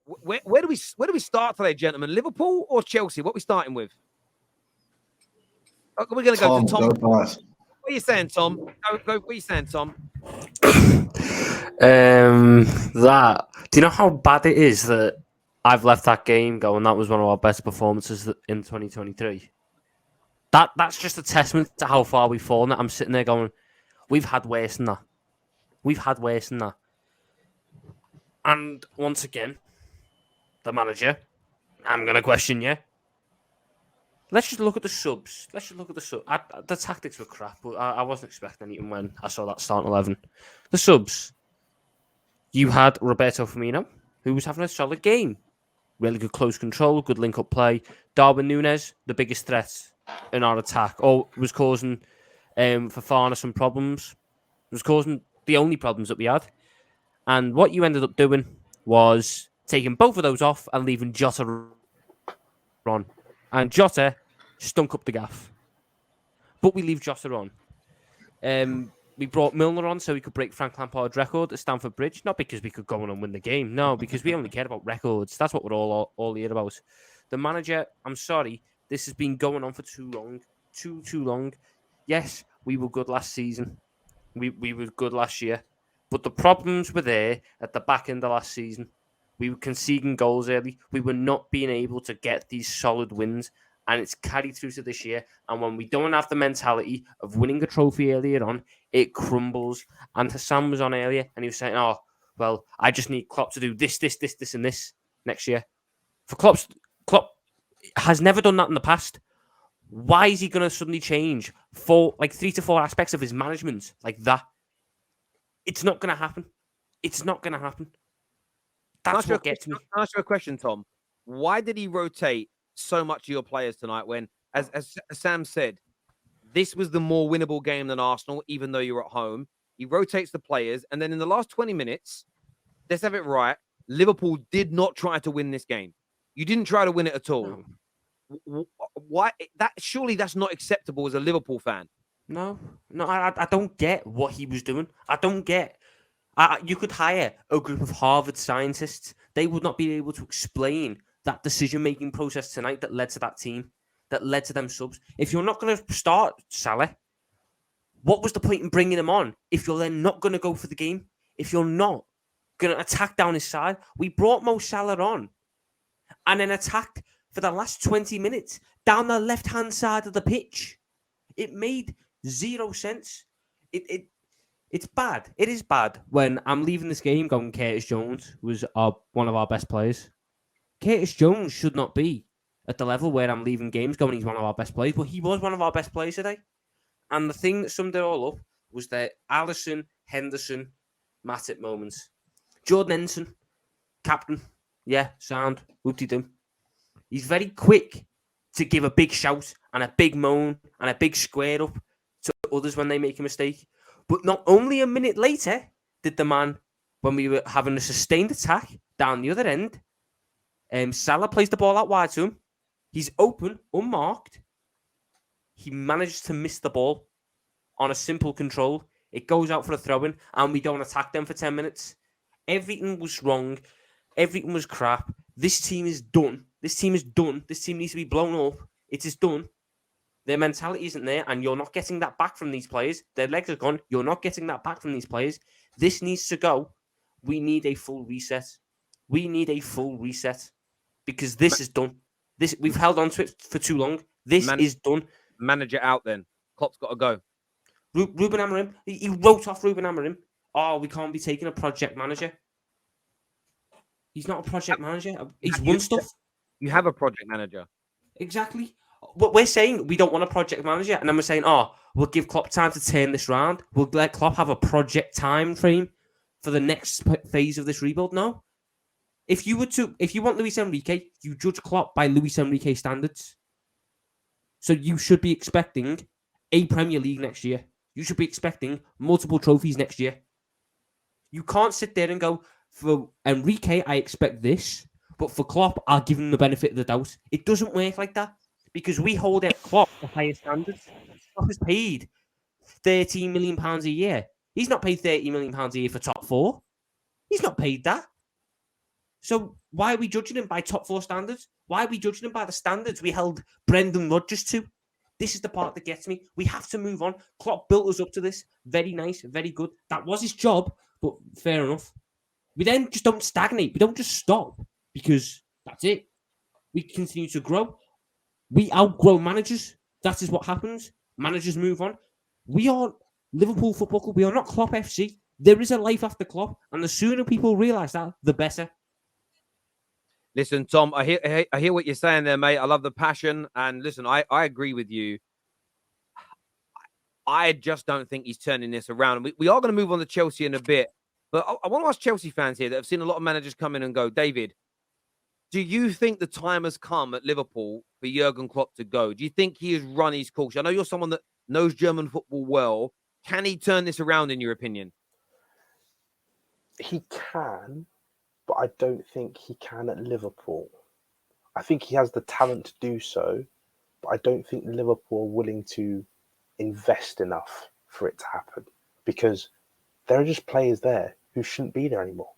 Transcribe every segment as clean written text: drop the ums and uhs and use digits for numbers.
Where do we start today, gentlemen? Liverpool or Chelsea? What are we starting with? We're going to go to Tom. Go first. What are you saying, Tom? Go. What are you saying, Tom? That. Do you know how bad it is that I've left that game going? That was one of our best performances in 2023. That's just a testament to how far we've fallen. I'm sitting there going, we've had worse than that. We've had worse than that. And once again, the manager, I'm going to question you. Let's just look at the subs. The tactics were crap, but I wasn't expecting anything when I saw that starting 11. The subs. You had Roberto Firmino, who was having a solid game. Really good close control, good link-up play. Darwin Núñez, the biggest threat in our attack, was causing Fofana some problems. It was causing the only problems that we had. And what you ended up doing was taking both of those off and leaving Jota on. And Jota stunk up the gaff. But we leave Jota on. We brought Milner on so we could break Frank Lampard's record at Stamford Bridge. Not because we could go on and win the game. No, because we only care about records. That's what we're all here about. The manager, I'm sorry, this has been going on for too long. Too long. Yes, we were good last season. We were good last year. But the problems were there at the back end of last season. We were conceding goals early. We were not being able to get these solid wins. And it's carried through to this year. And when we don't have the mentality of winning a trophy earlier on, it crumbles. And Hassan was on earlier, and he was saying, "Oh, well, I just need Klopp to do this, and this next year." For Klopp has never done that in the past. Why is he going to suddenly change 3 to 4 aspects of his management like that? It's not going to happen. It's not going to happen. That's what gets me. Can I ask you a question, Tom? Why did he rotate so much of your players tonight when, as Sam said, this was the more winnable game than Arsenal, even though you're at home? He rotates the players, and then in the last 20 minutes, let's have it right, Liverpool did not try to win this game. You didn't try to win it at all. No. Why? Surely that's not acceptable as a Liverpool fan. No, I don't get what he was doing. I don't get. You could hire a group of Harvard scientists. They would not be able to explain that decision-making process tonight that led to that team, that led to them subs. If you're not going to start Salah, what was the point in bringing him on if you're then not going to go for the game? If you're not going to attack down his side? We brought Mo Salah on and then attacked for the last 20 minutes down the left-hand side of the pitch. It made zero sense. It's bad. It is bad when I'm leaving this game going, Curtis Jones was one of our best players. Curtis Jones should not be at the level where I'm leaving games going, he's one of our best players, but he was one of our best players today. And the thing that summed it all up was the Alisson, Henderson, Matip moments. Jordan Henderson, captain, yeah, sound, whoop-de-doo. He's very quick to give a big shout and a big moan and a big square up to others when they make a mistake. But not only a minute later did the man, when we were having a sustained attack down the other end, Salah plays the ball out wide to him. He's open, unmarked. He managed to miss the ball on a simple control. It goes out for a throw-in, and we don't attack them for 10 minutes. Everything was wrong. Everything was crap. This team is done. This team is done. This team needs to be blown up. It is done. Their mentality isn't there, and you're not getting that back from these players. Their legs are gone. You're not getting that back from these players. This needs to go. We need a full reset. We need a full reset. Because this is done. We've held on to it for too long. This is done. Manager out then. Klopp's got to go. Ruben Amorim, he wrote off Ruben Amorim. Oh, we can't be taking a project manager. He's not a project manager. He's won stuff. You have a project manager. Exactly. But we're saying we don't want a project manager. And then we're saying, we'll give Klopp time to turn this round. We'll let Klopp have a project time frame for the next phase of this rebuild. No. If you want Luis Enrique, you judge Klopp by Luis Enrique standards. So you should be expecting a Premier League next year. You should be expecting multiple trophies next year. You can't sit there and go, for Enrique, I expect this, but for Klopp, I'll give him the benefit of the doubt. It doesn't work like that because we hold out Klopp to higher standards. Klopp is paid £13 million a year. He's not paid £30 million a year for top four. He's not paid that. So why are we judging him by top 4 standards? Why are we judging him by the standards we held Brendan Rodgers to? This is the part that gets me. We have to move on. Klopp built us up to this. Very nice, very good. That was his job, but fair enough. We then just don't stagnate. We don't just stop because that's it. We continue to grow. We outgrow managers. That is what happens. Managers move on. We are Liverpool Football Club. We are not Klopp FC. There is a life after Klopp, and the sooner people realise that, the better. Listen, Tom, I hear what you're saying there, mate. I love the passion, and listen, I agree with you. I just don't think he's turning this around. We are going to move on to Chelsea in a bit, but I want to ask Chelsea fans here that have seen a lot of managers come in and go, David, do you think the time has come at Liverpool for Jurgen Klopp to go? Do you think he has run his course? I know you're someone that knows German football well. Can he turn this around, in your opinion? He can, but I don't think he can at Liverpool. I think he has the talent to do so, but I don't think Liverpool are willing to invest enough for it to happen because there are just players there who shouldn't be there anymore.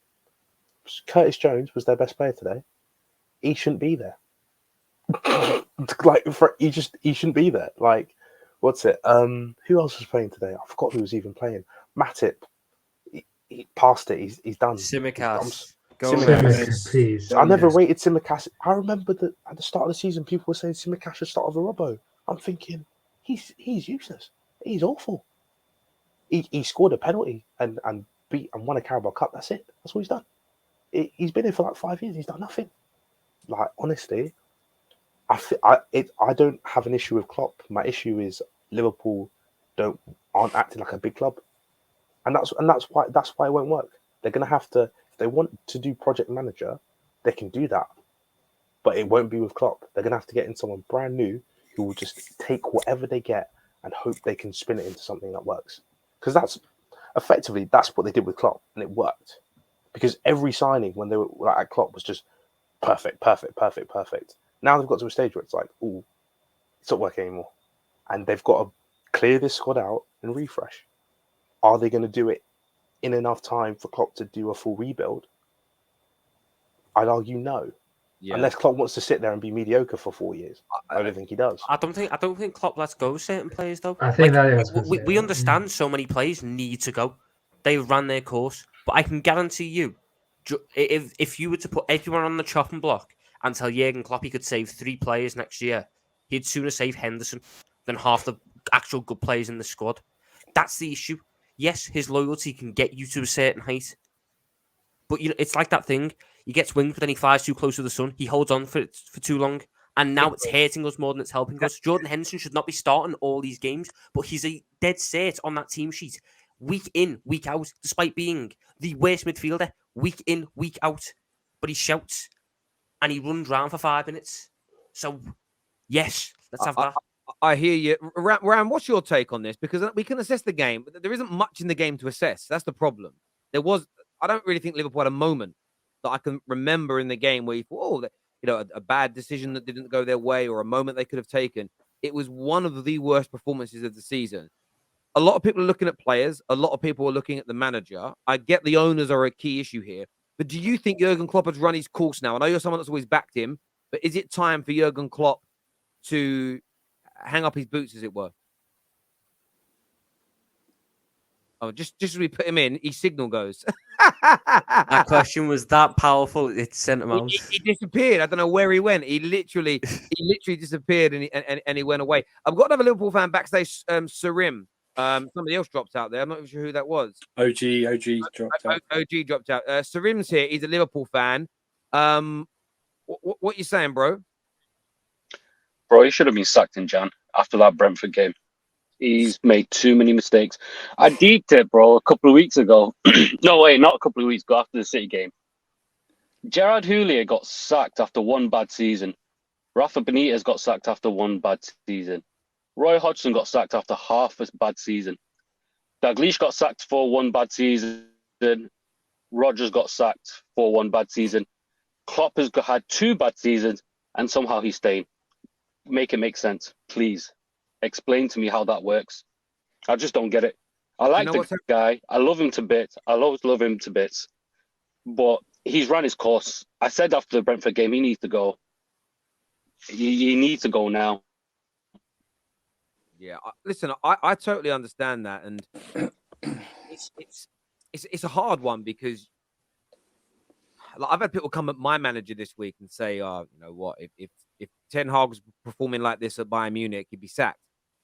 Curtis Jones was their best player today. He shouldn't be there. He shouldn't be there. Like, what's it? Who else was playing today? I forgot who was even playing. Matip. He passed it. He's done. Tsimikas. Tsimikas. Please. I never rated Tsimikas. I remember that at the start of the season, people were saying Tsimikas should start with a Robbo. I'm thinking he's useless. He's awful. He scored a penalty and won a Carabao Cup. That's it. That's what he's done. He's been here for like 5 years. He's done nothing. Like, honestly, I don't have an issue with Klopp. My issue is Liverpool aren't acting like a big club, and that's why it won't work. They're gonna have to, if they want to do project manager, they can do that, but it won't be with Klopp. They're gonna have to get in someone brand new who will just take whatever they get and hope they can spin it into something that works. Because that's what they did with Klopp, and it worked. Because every signing when they were like at Klopp was just perfect. Now they've got to a stage where it's like, oh, it's not working anymore. And they've got to clear this squad out and refresh. Are they going to do it in enough time for Klopp to do a full rebuild? I'd argue no. Yeah. Unless Klopp wants to sit there and be mediocre for 4 years. I don't think he does. I don't think Klopp lets go of certain players, though. I think we understand so many players need to go. They ran their course. But I can guarantee you, if you were to put everyone on the chopping block and tell Jurgen Klopp he could save 3 players next year, he'd sooner save Henderson than half the actual good players in the squad. That's the issue. Yes, his loyalty can get you to a certain height, but it's like that thing. He gets winged, but then he flies too close to the sun. He holds on for too long, and now it's hurting us more than it's helping us. Jordan Henderson should not be starting all these games, but he's a dead set on that team sheet. Week in, week out, despite being the worst midfielder, week in, week out. But he shouts and he runs round for 5 minutes. So, yes, let's have that. I hear you. Ram, what's your take on this? Because we can assess the game, but there isn't much in the game to assess. That's the problem. I don't really think Liverpool had a moment that I can remember in the game where you thought, a bad decision that didn't go their way or a moment they could have taken. It was one of the worst performances of the season. A lot of people are looking at players. A lot of people are looking at the manager. I get the owners are a key issue here. But do you think Jurgen Klopp has run his course now? I know you're someone that's always backed him, but is it time for Jurgen Klopp to hang up his boots, as it were? Oh, just as we put him in, his signal goes. That question was that powerful. It sent him out. He disappeared. I don't know where he went. He literally disappeared and he went away. I've got another Liverpool fan backstage, Sarim. Somebody else dropped out there. I'm not sure who that was. OG dropped out. OG dropped out. Sarim's here. He's a Liverpool fan. What you saying, bro? Bro, he should have been sacked in Jan after that Brentford game. He's made too many mistakes. I deeped it, bro, a couple of weeks ago. No, wait, not a couple of weeks ago, after the City game. Gerard Houllier got sacked after one bad season. Rafa Benitez got sacked after one bad season. Roy Hodgson got sacked after half a bad season. Dalglish got sacked for one bad season. Rodgers got sacked for one bad season. Klopp has had 2 bad seasons, and somehow he's staying. Make it make sense, please. Explain to me how that works. I just don't get it. I like the guy. I love him to bits. I'll always love him to bits. But he's run his course. I said after the Brentford game, he needs to go. He needs to go now. Yeah, listen, I totally understand that, and it's a hard one because like, I've had people come at my manager this week and say, "Oh, you know what? If Ten Hag's performing like this at Bayern Munich, he'd be sacked."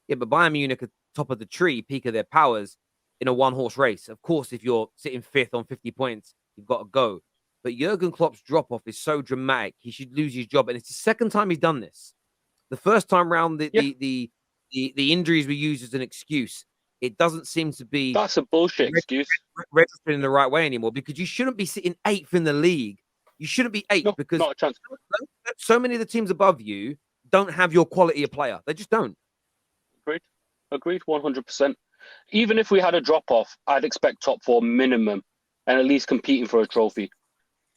Yeah, but Bayern Munich are top of the tree, peak of their powers in a one-horse race. Of course, if you're sitting fifth on 50 points, you've got to go. But Jurgen Klopp's drop-off is so dramatic; he should lose his job, and it's the second time he's done this. The first time round, the injuries were used as an excuse. It doesn't seem to be That's a bullshit excuse. registered in the right way anymore because you shouldn't be sitting eighth in the league. You shouldn't be eighth No, because not a chance. so many of the teams above you don't have your quality of player. They just don't. Agreed, 100%. Even if we had a drop-off, I'd expect top 4 minimum and at least competing for a trophy.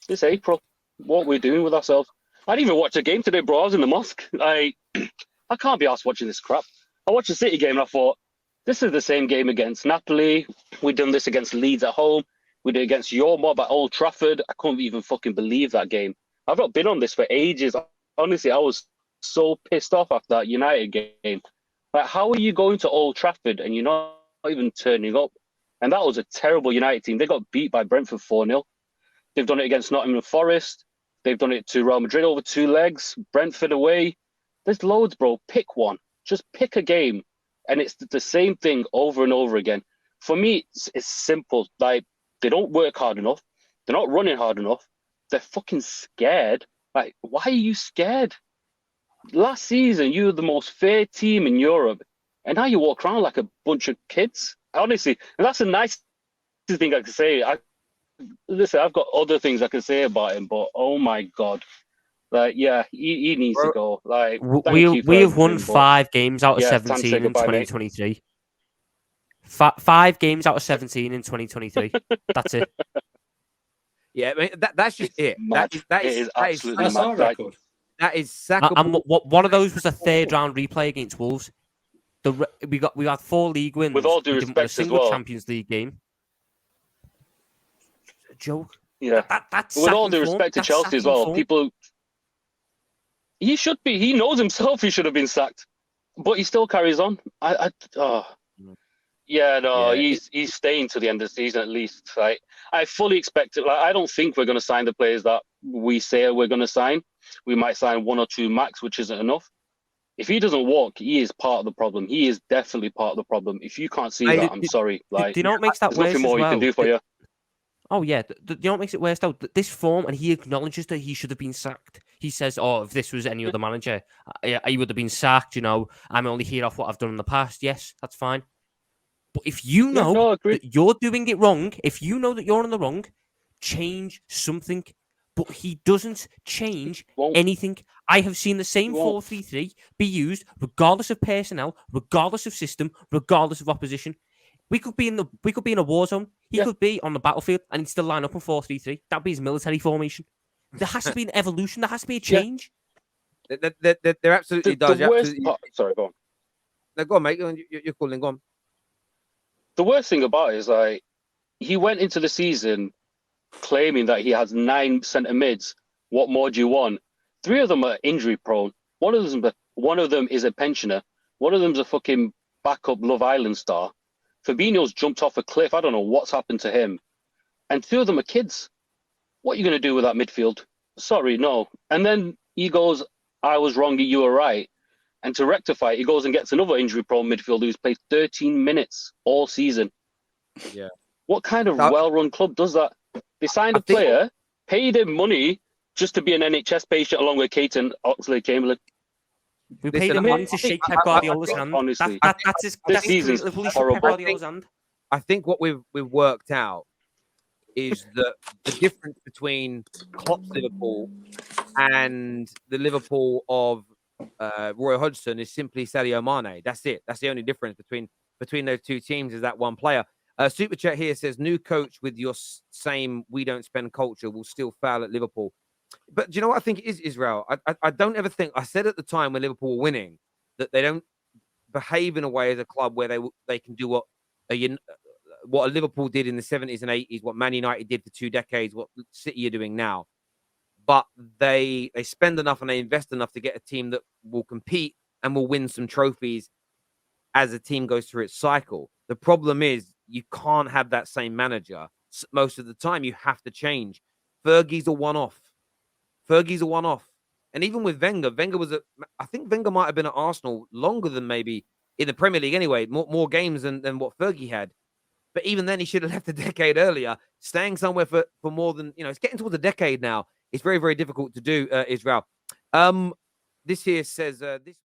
It's April. What we're doing with ourselves. I didn't even watch a game today, bro. I was in the mosque. I can't be asked watching this crap. I watched the City game and I thought, this is the same game against Napoli. We've done this against Leeds at home. We did it against your mob at Old Trafford. I couldn't even fucking believe that game. I've not been on this for ages. Honestly, I was so pissed off after that United game. Like, how are you going to Old Trafford and you're not even turning up? And that was a terrible United team. They got beat by Brentford 4-0. They've done it against Nottingham Forest. They've done it to Real Madrid over 2 legs. Brentford away. There's loads, bro. Pick one. Just pick a game. And it's the same thing over and over again. For me, it's simple. Like, they don't work hard enough. They're not running hard enough. They're fucking scared. Like, why are you scared? Last season, you were the most fair team in Europe. And now you walk around like a bunch of kids. Honestly, and that's the nicest thing I can say. Listen, I've got other things I can say about him, but oh my God. Like, yeah, he needs to go. Like, we have won 5 games out of 17 in 2023. 5 games out of 17 in 2023. That's it. Yeah, I mean, that's just it. That is absolutely that's our record. That is sackable. One of those was a 3rd round replay against Wolves. We had 4 league wins. With all due we didn't win a respect single as well. Champions League game. A joke. Yeah. That's with all due form. respect to That's Chelsea as well, form. people. He should be. He knows himself. He should have been sacked, but he still carries on. He's staying to the end of the season at least. Like, I fully expect it. Like, I don't think we're going to sign the players that we say we're going to sign. We might sign 1 or 2 max, which isn't enough. If he doesn't walk, he is part of the problem. He is definitely part of the problem. If you can't see that, I'm sorry. Like, do you know what makes that there's worse nothing more as well? you can do for you. Oh, yeah. You know what makes it worse, though? This form, and he acknowledges that he should have been sacked. He says, oh, if this was any other manager, he would have been sacked, you know. I'm only here off what I've done in the past. Yes, that's fine. But if you know that you're doing it wrong, if you know that you're on the wrong, change something. But he doesn't change anything. I have seen the same 4-3-3 be used regardless of personnel, regardless of system, regardless of opposition. We could be in a war zone. He could be on the battlefield and he'd still line up in 4-3-3. That'd be his military formation. There has to be an evolution. There has to be a change. There absolutely does. Sorry, go on. No, go on, mate. You're calling. Go on. The worst thing about it is, like, he went into the season claiming that he has 9 centre mids. What more do you want? 3 of them are injury prone. One of them is a pensioner. One of them's a fucking backup Love Island star. Fabinho's jumped off a cliff. I don't know what's happened to him. And 2 of them are kids. What are you going to do with that midfield? Sorry, no. And then he goes, I was wrong, you were right. And to rectify it, he goes and gets another injury-prone midfielder who's played 13 minutes all season. Yeah. What kind of well-run club does that? They signed a player, paid him money just to be an NHS patient along with Caton Oxlade-Chamberlain. We paid him money to shake Pep Guardiola's hand. Honestly, this season's horrible. I think what we've worked out is that the difference between Klopp's Liverpool and the Liverpool of Roy Hodgson is simply Sadio Mane. That's it. That's the only difference between those 2 teams is that one player. Super Chat here says, new coach with your same we don't spend culture will still fail at Liverpool. But do you know what I think it is, Israel? I don't ever think, I said at the time when Liverpool were winning, that they don't behave in a way as a club where they can do what what Liverpool did in the 70s and 80s, what Man United did for 2 decades, what City are doing now. But they spend enough and they invest enough to get a team that will compete and will win some trophies as a team goes through its cycle. The problem is you can't have that same manager most of the time. You have to change. Fergie's a one-off. And even with Wenger, I think Wenger might have been at Arsenal longer than maybe in the Premier League anyway, more games than what Fergie had. But even then, he should have left a decade earlier. Staying somewhere for more than, it's getting towards a decade now. It's very, very difficult to do, Israel. This here says, this